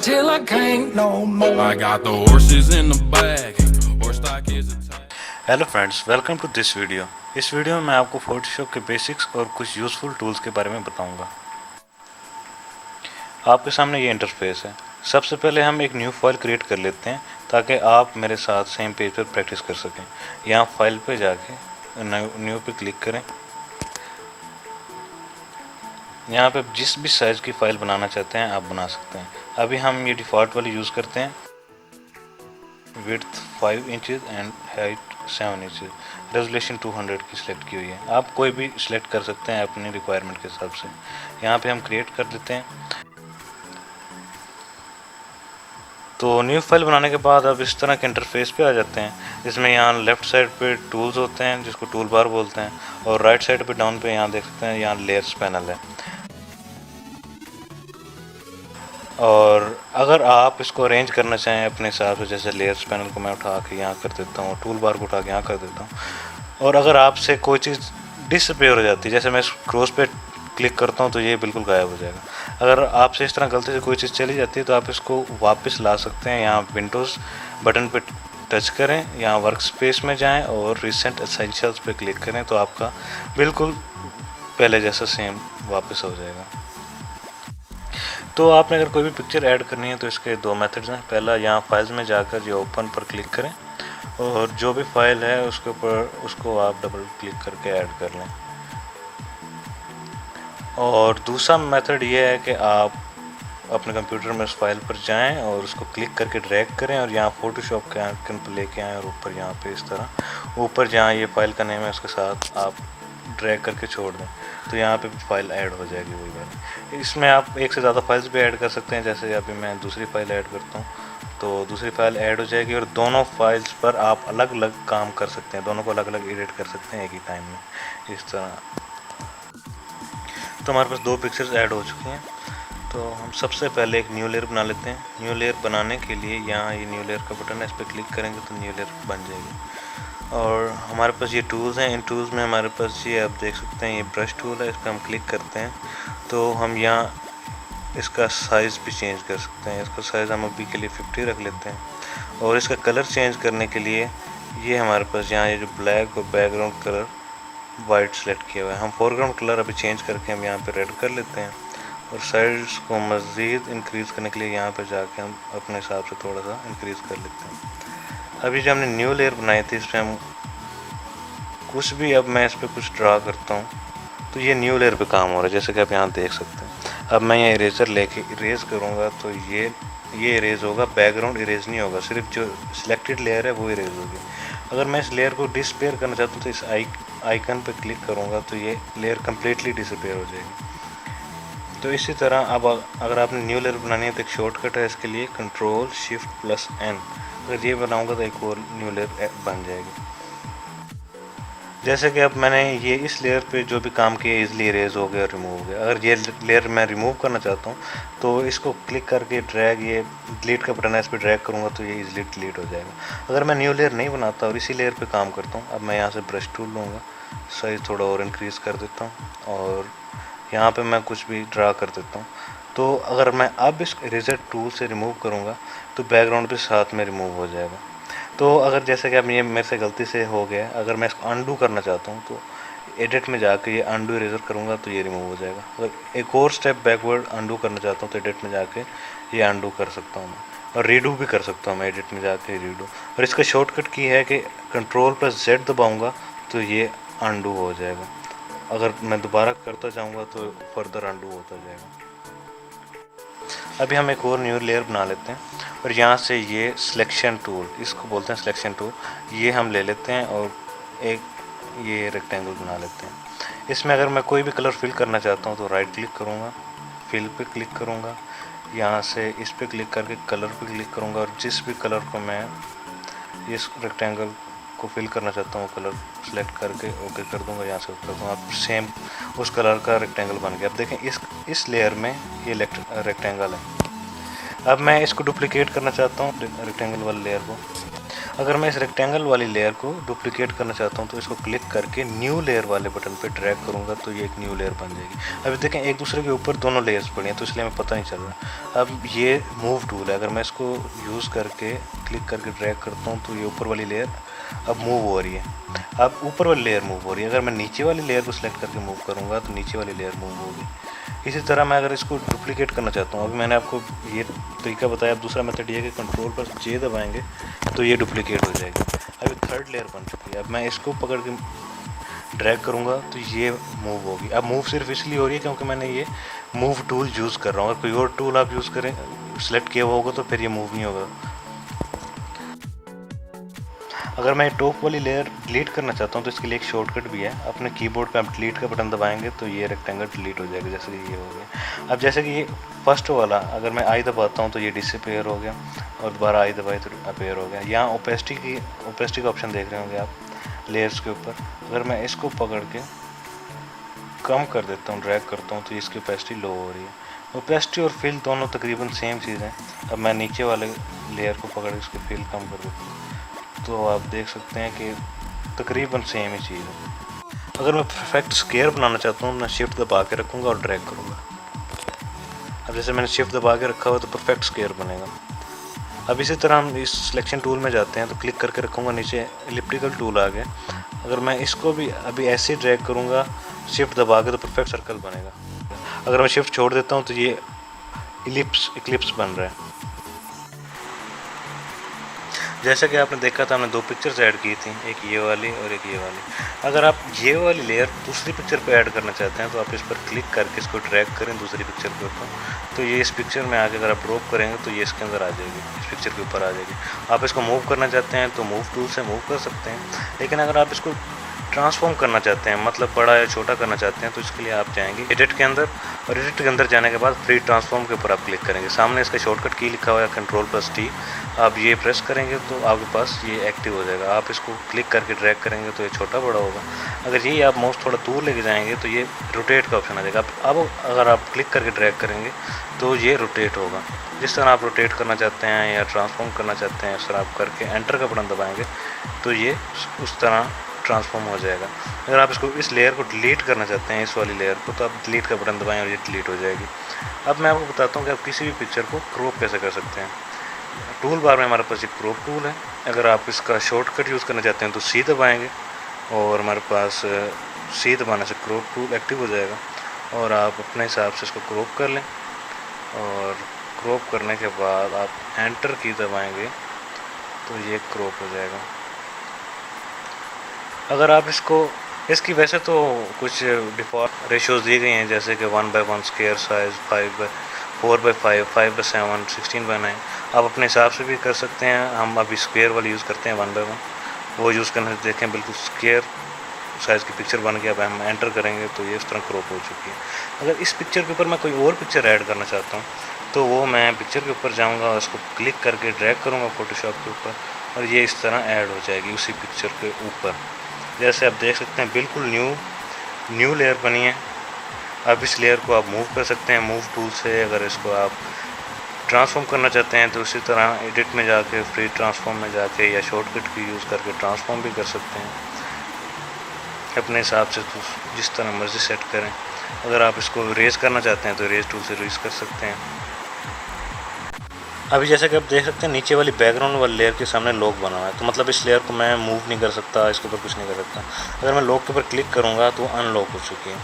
till I can't no more. I got the horses in the back. Horse stock is attached. Hello friends, welcome to this video. इस video में मैं आपको Photoshop के basics और कुछ useful tools के बारे में बताऊंगा। आपके सामने ये इंटरफेस है। सबसे पहले हम एक न्यू फाइल क्रिएट कर लेते हैं ताकि आप मेरे साथ सेम पेज पर प्रैक्टिस कर सकें। यहाँ फाइल पे जाके न्यू पे क्लिक करें। यहाँ पे जिस भी साइज़ की फ़ाइल बनाना चाहते हैं आप बना सकते हैं। अभी हम ये डिफ़ॉल्ट वाली यूज़ करते हैं, width 5 inches and height 7 inches, resolution 200 की सिलेक्ट की हुई है। आप कोई भी सिलेक्ट कर सकते हैं अपनी रिक्वायरमेंट के हिसाब से। यहाँ पे हम क्रिएट कर देते हैं। तो न्यू फाइल बनाने के बाद आप इस तरह के इंटरफेस पे आ जाते हैं, जिसमें यहाँ लेफ़्ट साइड पे टूल्स होते हैं जिसको टूल बार बोलते हैं, और राइट साइड पे डाउन पे यहाँ देख सकते हैं यहाँ लेयर्स पैनल है। और अगर आप इसको अरेंज करना चाहें अपने हिसाब से, जैसे लेयर्स पैनल को मैं उठा के यहाँ कर देता हूँ, टूल बार को उठा के यहाँ कर देता हूँ। और अगर आपसे कोई चीज़ डिसअपीयर हो जाती है, जैसे मैं इस क्रॉस पे क्लिक करता हूँ तो ये बिल्कुल गायब हो जाएगा। अगर आपसे इस तरह गलती से कोई चीज़ चली जाती है तो आप इसको वापस ला सकते हैं। यहाँ विंडोज़ बटन पे टच करें, यहाँ वर्क स्पेस में जाएँ और रिसेंट एसेंशियल्स पे क्लिक करें तो आपका बिल्कुल पहले जैसा सेम वापस हो जाएगा। तो आपने अगर कोई भी पिक्चर ऐड करनी है तो इसके दो मेथड्स हैं। पहला, यहाँ फाइल्स में जाकर ये ओपन पर क्लिक करें और जो भी फाइल है उसके ऊपर उसको आप डबल क्लिक करके ऐड कर लें। और दूसरा मेथड ये है कि आप अपने कंप्यूटर में उस फाइल पर जाएं और उसको क्लिक करके ड्रैग करें और यहाँ फोटोशॉप के आइकन पर लेके आएँ और ऊपर यहाँ पे इस तरह ऊपर जहाँ ये फाइल का नेम है उसके साथ आप ड्रैग करके छोड़ दें तो यहाँ पे फाइल ऐड हो जाएगी वही वाली। इसमें आप एक से ज़्यादा फाइल्स भी ऐड कर सकते हैं। जैसे अभी मैं दूसरी फाइल ऐड करता हूँ तो दूसरी फाइल ऐड हो जाएगी और दोनों फाइल्स पर आप अलग अलग काम कर सकते हैं, दोनों को अलग अलग एडिट कर सकते हैं एक ही टाइम में इस तरह। तो हमारे पास दो पिक्चर्स ऐड हो चुकी हैं। तो हम सबसे पहले एक न्यू लेयर बना लेते हैं। न्यू लेयर बनाने के लिए यहाँ ये न्यू लेयर का बटन है, इस पर क्लिक करेंगे तो न्यू लेयर बन जाएगी। और हमारे पास ये टूल्स हैं, इन टूल्स में हमारे पास ये आप देख सकते हैं ये ब्रश टूल है, इस पर हम क्लिक करते हैं तो हम यहाँ इसका साइज़ भी चेंज कर सकते हैं। इसका साइज़ हम अभी के लिए 50 रख लेते हैं। और इसका कलर चेंज करने के लिए ये हमारे पास यहाँ ये जो ब्लैक और बैकग्राउंड कलर वाइट सेलेक्ट किया हुआ है, हम फोरग्राउंड कलर अभी चेंज करके हम यहाँ पे रेड कर लेते हैं। और साइड्स को मज़ीद इंक्रीज़ करने के लिए यहाँ पे जाके हम अपने हिसाब से थोड़ा सा इंक्रीज़ कर लेते हैं। अभी जो हमने न्यू लेयर बनाई थी इस पर हम कुछ भी, अब मैं इस पर कुछ ड्रा करता हूँ तो ये न्यू लेयर पे काम हो रहा है, जैसे कि आप यहाँ देख सकते हैं। अब मैं ये इरेजर लेके इरेज करूँगा तो ये इरेज होगा, बैकग्राउंड इरेज नहीं होगा, सिर्फ जो सिलेक्टेड लेयर है वो इरेज होगी। अगर मैं इस लेयर को डिसअपीयर करना चाहता हूँ तो इस आइकन पे क्लिक करूँगा तो ये लेयर कम्प्लीटली डिसअपीयर हो जाएगी। तो इसी तरह अब अगर आपने न्यू लेयर बनानी है तो एक शॉर्टकट है इसके लिए, Ctrl+Shift+N। अगर ये बनाऊँगा तो एक और न्यू लेयर बन जाएगी। जैसे कि अब मैंने ये इस लेयर पे जो भी काम किया इजीली इरेज हो गया और रिमूव हो गया। अगर ये लेयर मैं रिमूव करना चाहता हूँ तो इसको क्लिक करके ड्रैग, ये डिलीट का बटन है, इस पर ड्रैग करूँगा तो ये इजीली डिलीट हो जाएगा। अगर मैं न्यू लेयर नहीं बनाता और इसी लेयर पे काम करता हूँ, अब मैं यहाँ से ब्रश टूल लूँगा, साइज़ थोड़ा और इंक्रीज़ कर देता हूँ और यहाँ पर मैं कुछ भी ड्रा कर देता हूँ। तो अगर मैं अब इस इरेजर टूल से रिमूव करूँगा तो बैकग्राउंड भी साथ में रिमूव हो जाएगा। तो अगर जैसे कि अब ये मेरे से गलती से हो गया, अगर मैं इसको अनडू करना चाहता हूँ तो एडिट में जाके ये अनडू इरेजर करूँगा तो ये रिमूव हो जाएगा। अगर एक और स्टेप बैकवर्ड अनडू करना चाहता हूँ तो एडिट में जाके ये अनडू कर सकता हूँ मैं, और रीडू भी कर सकता हूँ मैं एडिट में जाके रीडू। और इसका शॉर्टकट की है कि Ctrl+Z दबाऊँगा तो ये अनडू हो जाएगा। अगर मैं दोबारा करता जाऊँगा तो फर्दर अनडू होता जाएगा। अभी हम एक और न्यू लेयर बना लेते हैं और यहाँ से ये सिलेक्शन टूल, इसको बोलते हैं सिलेक्शन टूल, ये हम ले लेते हैं और एक ये रेक्टेंगल बना लेते हैं। इसमें अगर मैं कोई भी कलर फिल करना चाहता हूँ तो राइट क्लिक करूँगा, फिल पे क्लिक करूँगा, यहाँ से इस पे क्लिक करके कलर पे क्लिक करूँगा और जिस भी कलर को मैं इस रेक्टेंगल को फिल करना चाहता हूँ कलर सेलेक्ट करके ओके कर दूँगा, यहाँ से कर दूँगा। अब सेम उस कलर का रेक्टेंगल बन गया। अब देखें इस लेयर में ये रेक्टेंगल है। अब मैं इसको डुप्लिकेट करना चाहता हूँ रेक्टेंगल वाले लेयर को। अगर मैं इस रेक्टेंगल वाली लेयर को डुप्लीकेट करना चाहता हूँ तो इसको क्लिक करके न्यू लेयर वाले बटन पे ड्रैग करूँगा तो ये एक न्यू लेयर बन जाएगी। अभी देखें एक दूसरे के ऊपर दोनों लेयर्स पड़ी हैं तो इसलिए हमें पता नहीं चल रहा। अब ये मूव टूल है, अगर मैं इसको यूज़ करके क्लिक करके ड्रैग करता हूँ तो ये ऊपर वाली लेयर अब मूव हो रही है। अब ऊपर वाली लेयर मूव हो रही है, अगर मैं नीचे वाली लेयर को सिलेक्ट करके मूव करूँगा तो नीचे वाली लेयर मूव होगी। इसी तरह मैं अगर इसको डुप्लीकेट करना चाहता हूँ, अभी मैंने आपको ये तरीका बताया। अब दूसरा मेथड ये है कि Ctrl+J दबाएंगे तो ये डुप्लीकेट हो जाएगी। अभी थर्ड लेयर बन चुकी है। अब मैं इसको पकड़ के ड्रैग करूँगा तो ये मूव होगी। अब मूव सिर्फ इसलिए हो रही है क्योंकि मैंने ये मूव टूल यूज़ कर रहा हूँ। अगर कोई और टूल आप यूज़ करें सेलेक्ट किया हुआ होगा तो फिर ये मूव नहीं होगा। अगर मैं टॉप वाली लेयर डिलीट करना चाहता हूँ तो इसके लिए एक शॉर्टकट भी है। अपने कीबोर्ड पे आप डिलीट का बटन दबाएंगे तो ये रेक्टेंगल डिलीट हो जाएगा, जैसे कि ये हो गया। अब जैसे कि ये फर्स्ट वाला अगर मैं आई दबाता हूँ तो ये डिसअपेयर हो गया और दोबारा आई दबाई तो अपेयर हो गया। यहाँ ओपेसिटी का ऑप्शन देख रहे होंगे आप लेयर्स के ऊपर। अगर मैं इसको पकड़ के कम कर देता हूँ, ड्रैग करता हूँ तो इसकी ओपेसिटी लो हो रही है। ओपेसिटी और फिल दोनों तकरीबन सेम चीज़ है। अब मैं नीचे वाले लेयर को पकड़ के इसकी फिल कम कर देता हूँ तो आप देख सकते हैं कि तकरीबन सेम ही चीज़ है। अगर मैं परफेक्ट स्क्वायर बनाना चाहता हूँ मैं शिफ्ट दबा के रखूँगा और ड्रैग करूँगा। अब जैसे मैंने शिफ्ट दबा के रखा हुआ तो परफेक्ट स्क्वायर बनेगा। अब इसी तरह हम इस सिलेक्शन टूल में जाते हैं तो क्लिक करके रखूँगा, नीचे एलिप्टिकल टूल आ गया। अगर मैं इसको भी अभी ऐसे ही ड्रैग करूँगा शिफ्ट दबा के तो परफेक्ट सर्कल बनेगा। अगर मैं शिफ्ट छोड़ देता हूँ तो ये इक्लिप्स बन रहा है। जैसा कि आपने देखा था हमने दो पिक्चर्स ऐड की थी, एक ये वाली और एक ये वाली। अगर आप ये वाली लेयर दूसरी पिक्चर पे ऐड करना चाहते हैं तो आप इस पर क्लिक करके इसको ड्रैग करें दूसरी पिक्चर के ऊपर तो ये इस पिक्चर में आके अगर आप ड्रॉप करेंगे तो ये इसके अंदर आ जाएगी, इस पिक्चर के ऊपर आ जाएगी। आप इसको मूव करना चाहते हैं तो मूव टूल से मूव कर सकते हैं, लेकिन अगर आप इसको ट्रांसफॉर्म करना चाहते हैं मतलब बड़ा या छोटा करना चाहते हैं तो इसके लिए आप जाएंगे एडिट के अंदर और एडिट के अंदर जाने के बाद फ्री ट्रांसफॉर्म के ऊपर आप क्लिक करेंगे। सामने इसका शॉर्टकट की लिखा हुआ है Ctrl+T, आप ये प्रेस करेंगे तो आपके पास ये एक्टिव हो जाएगा। आप इसको क्लिक करके ड्रैग करेंगे तो ये छोटा बड़ा होगा। अगर यही आप माउस थोड़ा दूर लेके जाएंगे तो ये रोटेट का ऑप्शन आ जाएगा। अब अगर आप क्लिक करके ड्रैग करेंगे तो ये रोटेट होगा। जिस तरह आप रोटेट करना चाहते हैं या ट्रांसफॉर्म करना चाहते हैं उस तरह आप करके एंटर का बटन दबाएंगे तो ये उस तरह ट्रांसफॉर्म हो जाएगा। अगर आप इसको इस लेयर को डिलीट करना चाहते हैं इस वाली लेयर को तो आप डिलीट का बटन दबाएं और ये डिलीट हो जाएगी। अब मैं आपको बताता हूँ कि आप किसी भी पिक्चर को क्रॉप कैसे कर सकते हैं। टूल बार में हमारे पास एक क्रॉप टूल है। अगर आप इसका शॉर्टकट यूज़ करना चाहते हैं तो सी दबाएंगे और हमारे पास सी दबाने से क्रॉप टूल एक्टिव हो जाएगा और आप अपने हिसाब से इसको क्रॉप कर लें और क्रॉप करने के बाद आप एंटर की दबाएंगे तो ये क्रॉप हो जाएगा। अगर आप इसकी वैसे तो कुछ डिफ़ॉल्ट रेशियोज़ दी गई हैं जैसे कि 1/1 स्क्वायर साइज़ 4/5 5/7 16/9 आप अपने हिसाब से भी कर सकते हैं। हम अभी स्क्वायर वाली यूज़ करते हैं 1/1 वो यूज़ करने से देखें बिल्कुल स्क्वायर साइज़ की पिक्चर बन गया। अब हम एंटर करेंगे तो ये इस तरह क्रॉप हो चुकी है। अगर इस पिक्चर के ऊपर मैं कोई और पिक्चर ऐड करना चाहता हूँ तो वो मैं पिक्चर के ऊपर जाऊँगा और उसको क्लिक करके ड्रैग करूँगा फोटोशॉप के ऊपर और ये इस तरह ऐड हो जाएगी उसी पिक्चर के ऊपर। जैसे आप देख सकते हैं बिल्कुल न्यू लेयर बनी है। अब इस लेयर को आप मूव कर सकते हैं मूव टूल से। अगर इसको आप ट्रांसफॉर्म करना चाहते हैं तो उसी तरह एडिट में जाके फ्री ट्रांसफॉर्म में जाके या शॉर्टकट की यूज़ करके ट्रांसफॉर्म भी कर सकते हैं अपने हिसाब से, तो जिस तरह मर्ज़ी सेट करें। अगर आप इसको रेज़ करना चाहते हैं तो रेज़ टूल से रेज़ कर सकते हैं। अभी जैसा कि आप देख सकते हैं नीचे वाली बैकग्राउंड वाली लेयर के सामने लॉक बना हुआ है तो मतलब इस लेयर को मैं मूव नहीं कर सकता, इसके ऊपर कुछ नहीं कर सकता। अगर मैं लॉक के ऊपर क्लिक करूँगा तो अनलॉक हो चुकी है।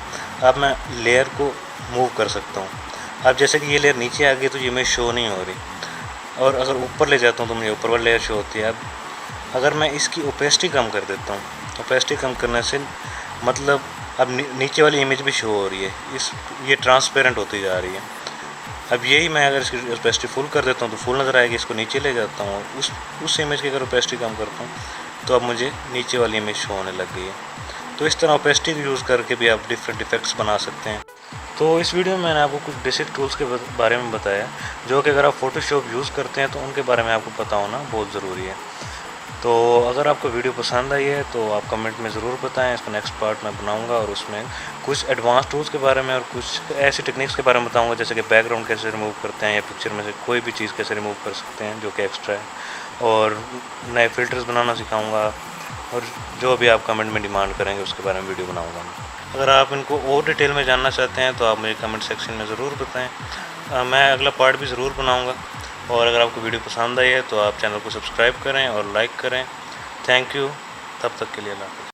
अब मैं लेयर को मूव कर सकता हूँ। अब जैसे कि ये लेयर नीचे आ गई तो ये मेरी शो नहीं हो रही और अगर ऊपर ले जाता हूँ तो मुझे ऊपर वाली लेयर शो होती है। अब अगर मैं इसकी ओपेसिटी कम कर देता हूँ, ओपेसिटी कम करने से मतलब अब नीचे वाली इमेज भी शो हो रही है, ये ट्रांसपेरेंट होती जा रही है। अब यही मैं अगर इसकी ओपेसिटी फुल कर देता हूँ तो फुल नज़र आएगी। इसको नीचे ले जाता हूँ उस इमेज की अगर ओपेसिटी कम करता हूँ तो अब मुझे नीचे वाली इमेज शो होने लग गई है। तो इस तरह ओपेसिटी यूज़ करके भी आप डिफरेंट इफेक्ट्स बना सकते हैं। तो इस वीडियो में मैंने आपको कुछ बेसिक टूल्स के बारे में बताया जो कि अगर आप फ़ोटोशॉप यूज़ करते हैं तो उनके बारे में आपको पता होना बहुत ज़रूरी है। तो अगर आपको वीडियो पसंद आई है तो आप कमेंट में ज़रूर बताएं, इसका नेक्स्ट पार्ट मैं बनाऊंगा और उसमें कुछ एडवांस टूल्स के बारे में और कुछ ऐसी टेक्निक्स के बारे में बताऊंगा, जैसे कि बैकग्राउंड कैसे रिमूव करते हैं या पिक्चर में से कोई भी चीज़ कैसे रिमूव कर सकते हैं जो कि एक्स्ट्रा है, और नए फ़िल्टर्स बनाना सिखाऊँगा, और जो भी आप कमेंट में डिमांड करेंगे उसके बारे में वीडियो बनाऊँगा मैं। अगर आप इनको और डिटेल में जानना चाहते हैं तो आप मुझे कमेंट सेक्शन में ज़रूर बताएं, मैं अगला पार्ट भी ज़रूर बनाऊंगा। और अगर आपको वीडियो पसंद आई है तो आप चैनल को सब्सक्राइब करें और लाइक करें। थैंक यू, तब तक के लिए अल्लाह हाफ़िज़।